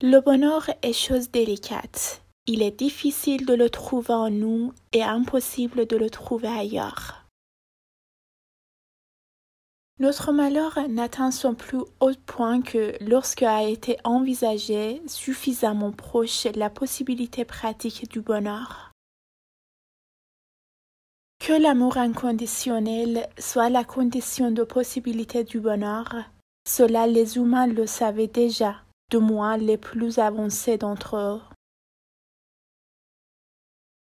Le bonheur est chose délicate. Il est difficile de le trouver en nous et impossible de le trouver ailleurs. Notre malheur n'atteint son plus haut point que lorsque a été envisagée suffisamment proche la possibilité pratique du bonheur. Que l'amour inconditionnel soit la condition de possibilité du bonheur, cela les humains le savaient déjà, du moins les plus avancés d'entre eux.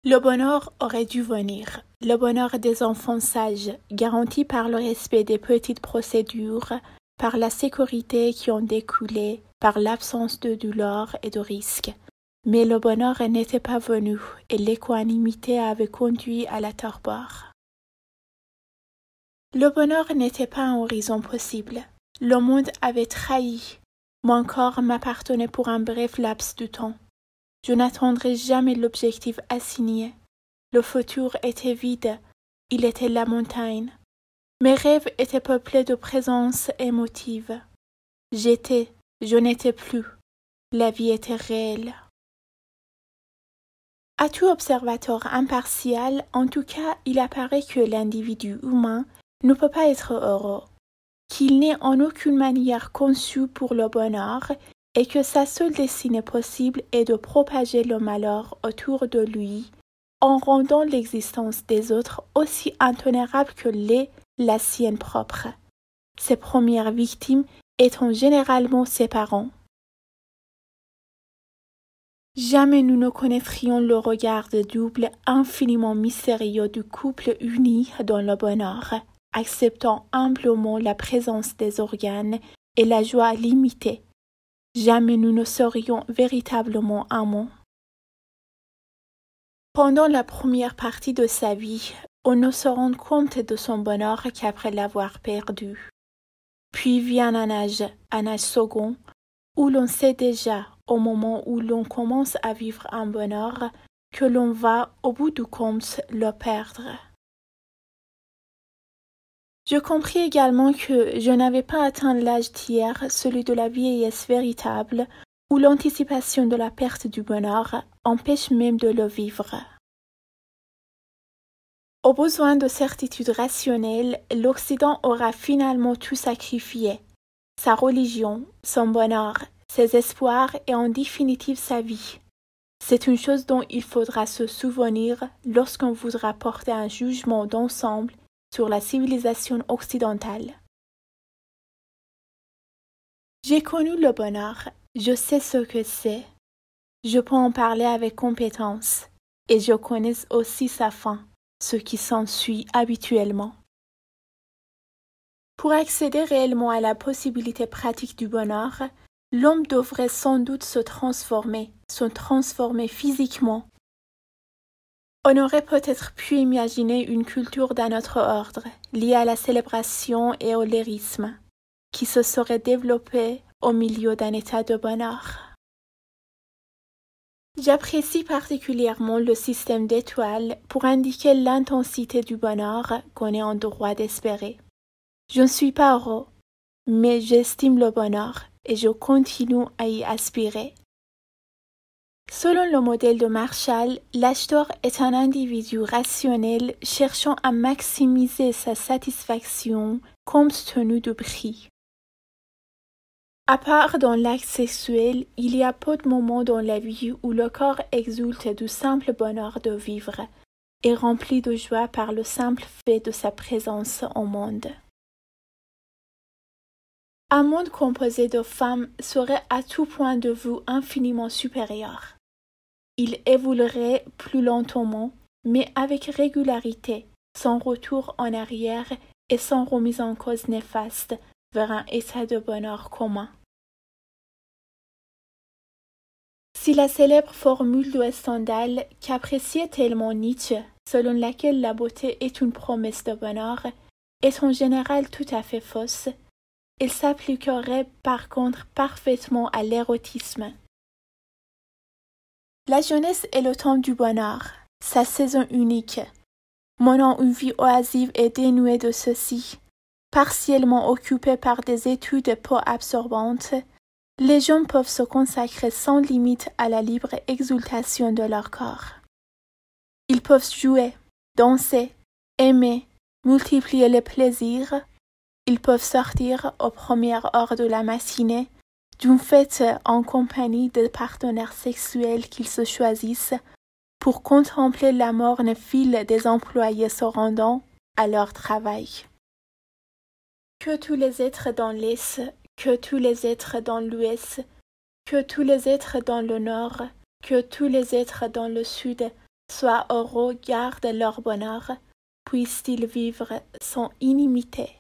Le bonheur aurait dû venir, le bonheur des enfants sages, garanti par le respect des petites procédures, par la sécurité qui en découlait, par l'absence de douleur et de risque. Mais le bonheur n'était pas venu et l'équanimité avait conduit à la torpeur. Le bonheur n'était pas un horizon possible. Le monde avait trahi. Mon corps m'appartenait pour un bref laps de temps. Je n'atteindrai jamais l'objectif assigné. Le futur était vide, il était la montagne. Mes rêves étaient peuplés de présences émotives. J'étais, je n'étais plus. La vie était réelle. À tout observateur impartial, en tout cas, il apparaît que l'individu humain ne peut pas être heureux, qu'il n'est en aucune manière conçu pour le bonheur et que sa seule destinée possible est de propager le malheur autour de lui en rendant l'existence des autres aussi intolérable que l'est la sienne propre, ses premières victimes étant généralement ses parents. Jamais nous ne connaîtrions le regard double infiniment mystérieux du couple uni dans le bonheur, acceptant humblement la présence des organes et la joie limitée. Jamais nous ne serions véritablement amants. Pendant la première partie de sa vie, on ne se rend compte de son bonheur qu'après l'avoir perdu. Puis vient un âge second, où l'on sait déjà, au moment où l'on commence à vivre un bonheur, que l'on va, au bout du compte, le perdre. Je compris également que je n'avais pas atteint l'âge d'hier, celui de la vieillesse véritable, où l'anticipation de la perte du bonheur empêche même de le vivre. Au besoin de certitude rationnelle, l'Occident aura finalement tout sacrifié, sa religion, son bonheur, ses espoirs et en définitive sa vie. C'est une chose dont il faudra se souvenir lorsqu'on voudra porter un jugement d'ensemble sur la civilisation occidentale. J'ai connu le bonheur, je sais ce que c'est, je peux en parler avec compétence, et je connais aussi sa fin, ce qui s'ensuit habituellement. Pour accéder réellement à la possibilité pratique du bonheur, l'homme devrait sans doute se transformer physiquement. On aurait peut-être pu imaginer une culture d'un autre ordre, liée à la célébration et au lyrisme, qui se serait développée au milieu d'un état de bonheur. J'apprécie particulièrement le système d'étoiles pour indiquer l'intensité du bonheur qu'on est en droit d'espérer. Je ne suis pas heureux, mais j'estime le bonheur et je continue à y aspirer. Selon le modèle de Marshall, l'acheteur est un individu rationnel cherchant à maximiser sa satisfaction compte tenu du prix. À part dans l'acte sexuel, il y a peu de moments dans la vie où le corps exulte du simple bonheur de vivre et rempli de joie par le simple fait de sa présence au monde. Un monde composé de femmes serait à tout point de vue infiniment supérieur. Il évoluerait plus lentement, mais avec régularité, sans retour en arrière et sans remise en cause néfaste vers un état de bonheur commun. Si la célèbre formule de Stendhal qu'appréciait tellement Nietzsche, selon laquelle la beauté est une promesse de bonheur, est en général tout à fait fausse, elle s'appliquerait par contre parfaitement à l'érotisme. La jeunesse est le temps du bonheur, sa saison unique, menant une vie oisive et dénuée de ceci, partiellement occupée par des études peu absorbantes, Les gens peuvent se consacrer sans limite à la libre exultation de leur corps. Ils peuvent jouer, danser, aimer, multiplier les plaisirs. Ils peuvent sortir aux premières heures de la matinée d'une fête en compagnie de partenaires sexuels qu'ils se choisissent pour contempler la morne file des employés se rendant à leur travail. Que tous les êtres dans l'Est, que tous les êtres dans l'Ouest, que tous les êtres dans le Nord, que tous les êtres dans le Sud soient heureux, gardent leur bonheur, puissent-ils vivre sans inimité.